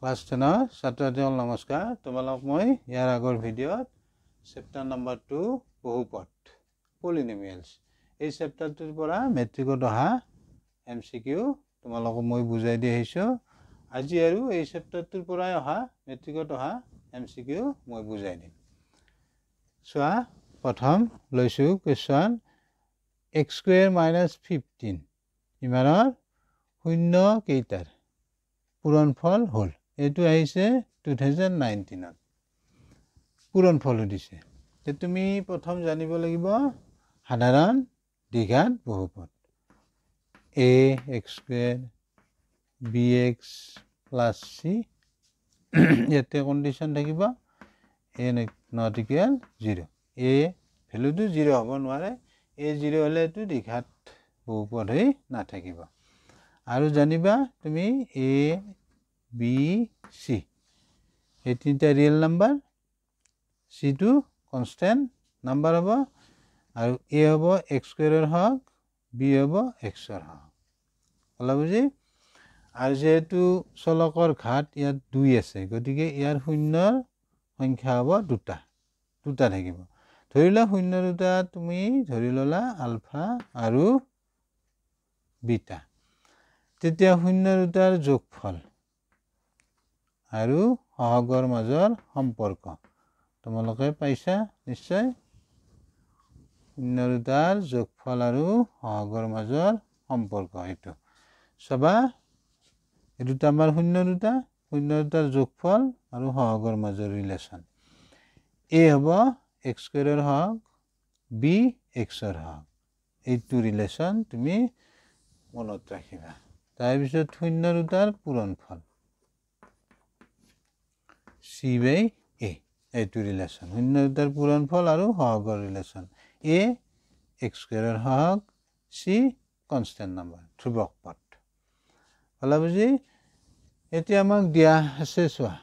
class 10 ছাত্ৰসকল নমস্কাৰ তোমালোক মই ইয়াৰ আগৰ ভিডিঅ'ত চেপ্টাৰ নম্বৰ 2 বহুপদ পলিনোমিয়েলছ এই চেপ্টাৰটোৰ পৰা মেট্ৰিকত অহা এমসিকিউ তোমালোক মই বুজাই দি আহিছো আজি আৰু এই চেপ্টাৰটোৰ পৰা অহা মেট্ৰিকত অহা এমসিকিউ মই বুজাই দিম সোৱা প্ৰথম লৈছো কোৱেশ্চন x² - 15 ইমানৰ শূন্য কেইটাৰ পূৰণফল হ'ল এটো আহিছে 2019 ত পূৰণফল দিছে তে তুমি প্ৰথম জানিব লাগিব সাধাৰণ দ্বিঘাত বহুপদ ax² bx + c ইয়াতে কন্ডিশন থাকিব a not equal 0 a ভ্যালুটো 0 হ'ব নোৱাৰে a 0 হলে এটো দ্বিঘাত বহুপদ হৈ নাথাকিব আৰু জানিবা তুমি a b c এই তিনটা ৰিয়েল নাম্বাৰ c টো কনস্ট্যান্ট নাম্বাৰ হ'ব আৰু a হ'ব x² ৰ হক b হ'ব x ৰ হক হলা বুজি আৰু যেহেতু চলকৰ ঘাত ইয়াত 2 আছে গতিকে ইয়াৰ শূন্যৰ সংখ্যা হ'ব দুটা থাকিব ধৰিলা শূন্য দুটা তুমি ধৰি ললা আলফা আৰু বিটা তেতিয়া শূন্য দুটাৰ যোগফল আৰু সহগৰ মাজৰ সম্পৰ্ক তোমালোকে পাইছা নিশ্চয় শূন্য দুটাৰ যোগফল আৰু সহগৰ মাজৰ সম্পৰ্ক এটো সবা এটো আমাৰ শূন্য দুটাৰ যোগফল আৰু সহগৰ মাজৰ ৰিলেশন a হ'ব x² ৰ হক b x ৰ হক এইটো ৰিলেশন তুমি মনত ৰাখিবা তাৰ পিছত শূন্য দুটাৰ পূৰণফল c/a এইটো ৰিলেশন শূন্য দুটাৰ পূৰণফল আৰু সহগৰ ৰিলেশন a x² ৰ হক c কনস্ট্যান্ট নাম্বাৰ ধ্ৰুবক পদ হলা বুজি এতিয়া আমাক দিয়া আছে সোৱা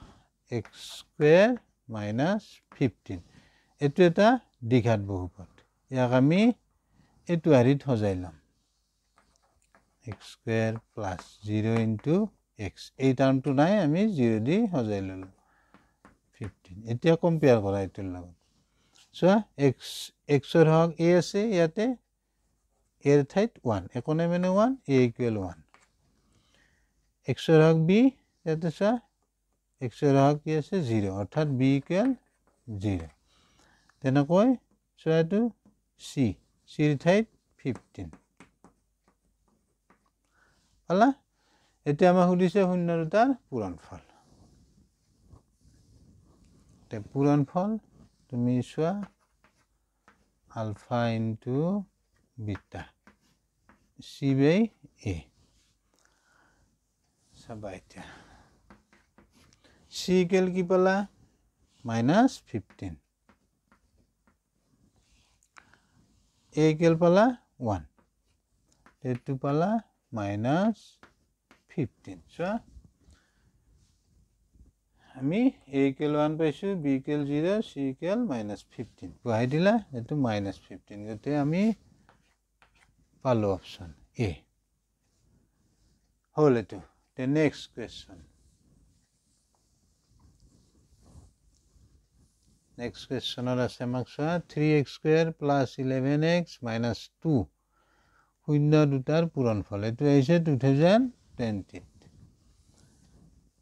x² - 15 এটো এটা দ্বিঘাত বহুপদ ইয়াক আমি এটো হাৰিত সজাই লম x² + 0 * x এই টাৰ্মটো নাই আমি 0 দি সজাই ললো 15 এতিয়া কম্পেয়াৰ কৰা এটোৰ লগত সোৱা x ৰ হক a আছে ইয়াতে a ৰ ঠাইত 1 একনে মানে 1 a = 1 x ৰ হক b ইয়াতে সোৱা x ৰ হক কি আছে 0 অৰ্থাৎ b = 0 তেনেকৈ সোৱা এটো c ৰ ঠাইত 15 হলা এতিয়া আমাক সুধিছে শূন্য দুটাৰ পূৰণফল তে পূৰণফল তুমি সোৱা আলফা * বিটা c/a সবা এতিয়া c = কি পালা -15 a = পালা 1 এটো পালা -15 সোৱা আমি a = 1 পাইছো b = 0 c = -15 বহাই দিলা এটো -15 গতে আমি পালো অপশন a হল এটো the next question আছে আমাক সোৱা 3x² + 11x - 2 শূন্য দুটাৰ পূৰণফল এটো আহিছে 2020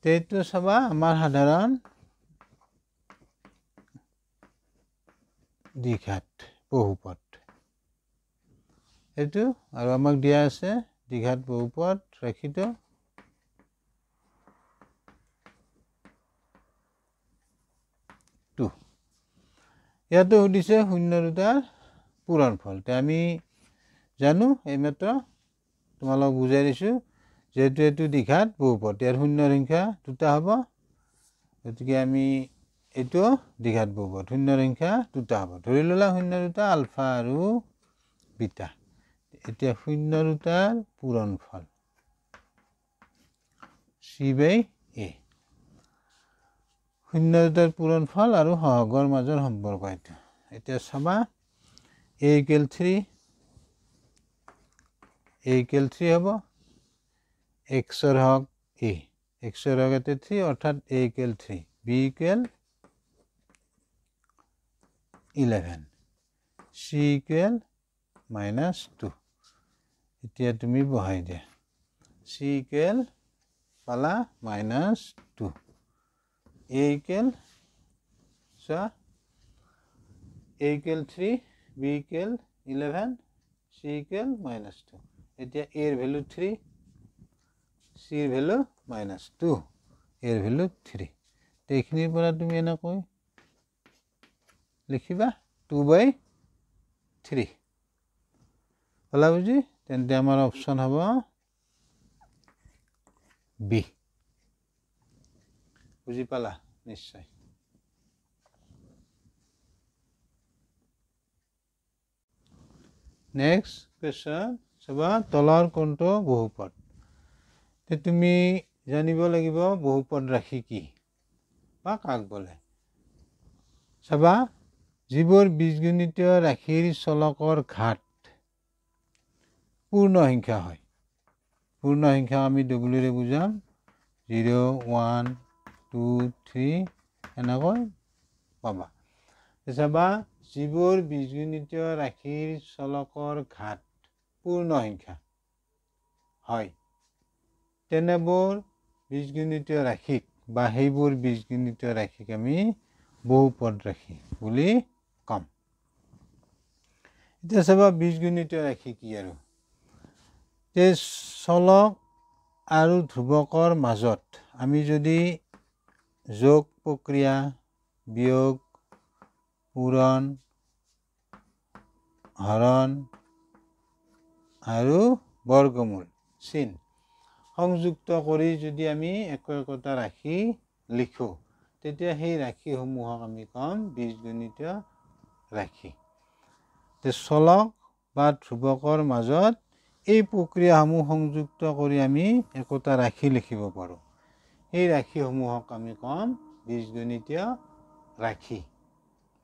তেটো সবা আমাৰ সাধাৰণ দ্বিঘাত বহুপদ এটো আৰু আমাক দিয়া আছে দ্বিঘাত বহুপদ ৰাখিত ইয়াতো সুধিছে শূন্য দুটাৰ পূৰণফল তে আমি জানো এইমাত্ৰ তোমালোক বুজাই দিছো যেহেতু এটো দ্বিঘাত বহুপদ ইয়াৰ শূন্যৰ সংখ্যা দুটা হ'ব গতিকে আমি এটো দ্বিঘাত বহুপদ শূন্যৰ সংখ্যা দুটা হ'ব ধৰি ললা শূন্য দুটা আলফা আৰু বিটা এতিয়া শূন্য দুটাৰ পূৰণফল c/a শূন্য দুটাৰ পূৰণফল আৰু সহগৰ মাজৰ সম্পৰ্ক এটা এতিয়া সবা a = 3 হ'ব x ৰ হক a x এর আগাতে 3 অর্থাৎ a equal 3 b equal 11 c equal -2 এতিয়া তুমি বহাই দিয়া c ইকুয়াল পালা -2 a equal so a equal 3 b equal 11 c equal -2 এতিয়া a এর ভ্যালু 3 c এর ভ্যালু -2 এর ভ্যালু 3 তো এখিনিৰ পৰা তুমি এনা কই লিখিবা 2/3 হলা বুজি তেন্তে আমাৰ অপচন হ'ব বি বুজি পালা নিশ্চয় নেক্সট কোৱেশ্চন সবা তলৰ কোনটো বহুপদ তে তুমি জানিব লাগিব বহুপদ ৰাখি কি বা কাক বলে সবা যিবোৰ বীজগণিতীয় ৰাশিৰ চলকৰ ঘাত পূৰ্ণ সংখ্যা হয় পূৰ্ণ সংখ্যা আমি w ৰে বুজাম 0 1 2 3 এনেকৈ পাবা সবা যিবোৰ বীজগণিতীয় ৰাশিৰ চলকৰ ঘাত পূৰ্ণ সংখ্যা হয় তেনেবোৰ বীজগণিতীয় ৰাশিক বা সেইবোৰ বীজগণিতীয় ৰাশিক আমি বহুপদ ৰাশি বুলি কম এতিয়া সবা বীজগণিতীয় ৰাশি কি আৰু যে চলক আৰু ধ্ৰুৱকৰ মাজত আমি যদি যোগ প্ৰক্ৰিয়া বিয়োগ পূৰণ হৰণ আৰু বৰ্গমূল চিন সংযুক্ত কৰি যদি আমি একতা ৰাশি লিখো তেতিয়া সেই ৰাশিসমূহক আমি কম বীজগণিতীয় ৰাশি তে চলক বা ধ্ৰুৱকৰ মাজত এই প্ৰক্ৰিয়াসমূহ সংযুক্ত কৰি আমি একতা ৰাশি লিখিব পাৰো এই ৰাশিসমূহক আমি কম বীজগণিতীয় ৰাশি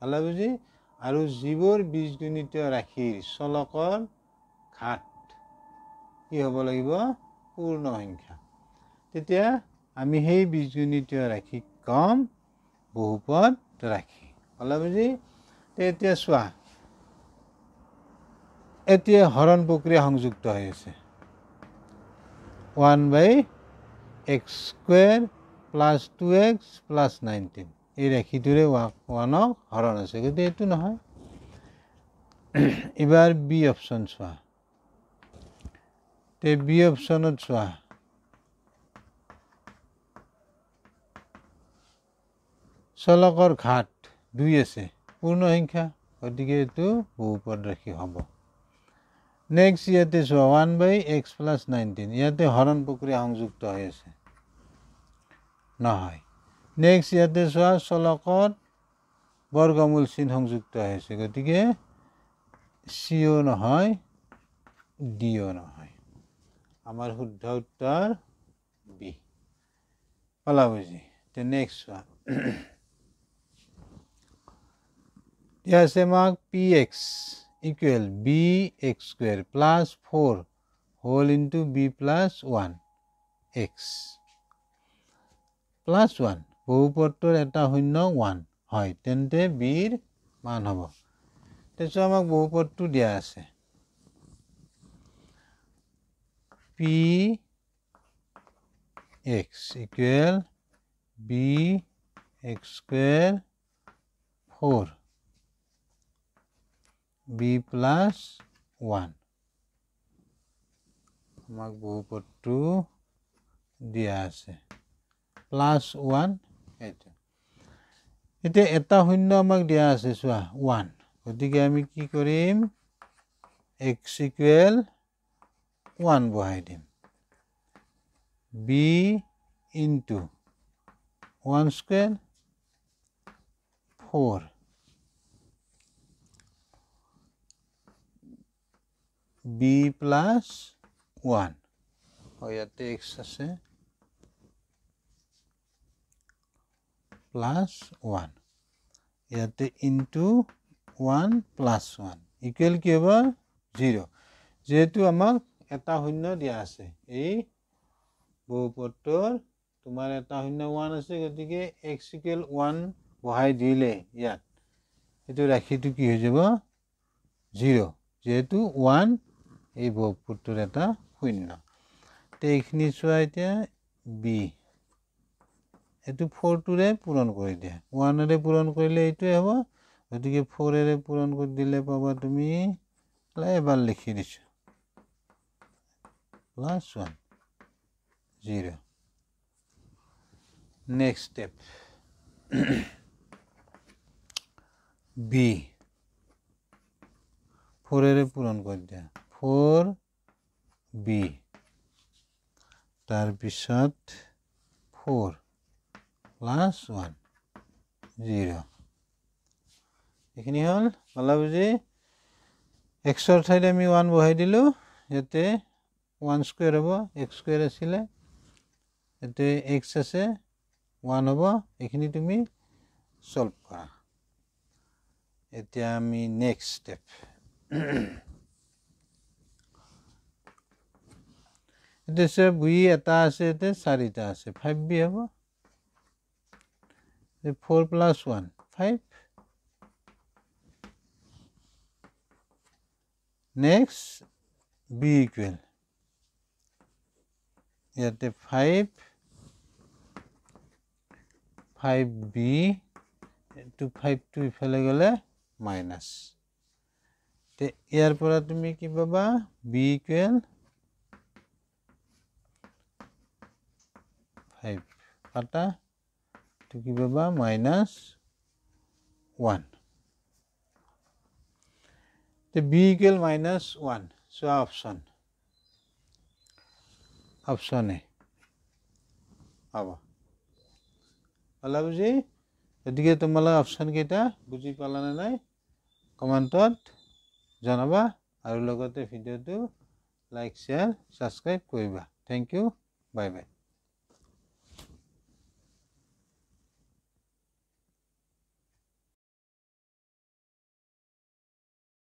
হলা বুজি আৰু যিবোৰ বীজগণিতীয় ৰাশিৰ চলকৰ ঘাত কি হ'ব লাগিব পূৰ্ণ সংখ্যা তেতিয়া আমি সেই বীজগণিতীয় ৰাশিক কম বহুপদ ৰাশি হলা বুজি তেতিয়া চোৱা এতিয়া হৰণ প্ৰক্ৰিয়া সংযুক্ত হৈ আছে 1/x² + 2x + 19 এই ৰাশিটোৰে 1ক হৰণ আছে কিন্তু এটো নহয় এবাৰ বি অপচন চোৱা তে বি অপচনত চোৱা চলকৰ ঘাত 2 আছে পূৰ্ণ সংখ্যা গতিকে এটো বহুপদ ৰাশি হ'ব নেক্সট ইয়াতে চোৱা 1/x + 19 ইয়াতে হৰণ প্ৰক্ৰিয়া সংযুক্ত হৈ আছে নহয় নেক্সট ইয়াতে চোৱা চলকত বৰ্গমূল চিন সংযুক্ত হৈ আছে গতিকে সিও নহয় ডিও নহয় আমাৰ শুদ্ধ উত্তৰ বি হলা বুজি তে নেক্সট চোৱা ইয়াছে মাক px equal bx² + 4 whole into b + 1 x + 1 বহুপদটোৰ এটা শূন্য 1 হয় তেন্তে bৰ মান হ'ব তেছো আমাক বহুপদটো দিয়া আছে px equal bx² 4 b + 1 আমাক বহুপদটো দিয়া আছে +1 এটা এটা শূন্য আমাক দিয়া আছে চোৱা 1 গতিকে আমি কি কৰিম x equal 1 বহাই দিম b into 1² 4 b + 1 ইয়াতে x আছে +1 ইয়াতে into 1 + 1 ইকুয়াল কি হ'ব 0 যেহেতু আমাক এটা শূন্য দিয়া আছে এই বহুপদটোৰ তোমাৰ এটা শূন্য 1 আছে গতিকে x equal 1 বহাই দিলে ইয়াত এটো ৰাখিটো কি হৈ যাব 0 যেহেতু 1 এই বহুপদটোৰ এটা শূন্য তে এইখিনি চোৱা এতিয়া b এটো 4 টোৰে পূৰণ কৰি দিয়া 1 ৰে পূৰণ কৰিলে এইটোৱে হ'ব গতিকে 4 ৰে পূৰণ কৰি দিলে পাবা তুমি এবাৰ লিখি দিছো +1 0 next step b 4 रे পূৰণ কৰি দিয়া 4b তাৰ পিছত 4 +1 0 এখিনি হল ভালো বুজি x ৰ ঠাইত আমি 1 বহাই দিলো ইয়াতে 1 স্কয়ার হ'ব x স্কয়ার আছিল এতে x আছে 1 হ'ব এখিনি তুমি সলভ কৰা এতিয়া আমি নেক্সট স্টেপ এতে সে বি এটা আছে এতে চাৰিটা আছে 5b হ'ব 4 + 1 5 next b equal ইয়াতে 5b to 5 to ইফালে গলে মাইনাস তে ইয়াৰ পৰা তুমি কি পাবা b equal 5 কাটা তো কি পাবা -1 তে b equal -1 so option A আবা ভালো বুজি এদিকে তোমালা অপশন কেটা বুজি পালানে নাই কমেন্টত জানাবা আৰু লগতে ভিডিওটো লাইক শেয়াৰ সাবস্ক্ৰাইব কৰিবা থ্যাংক ইউ বাই বাই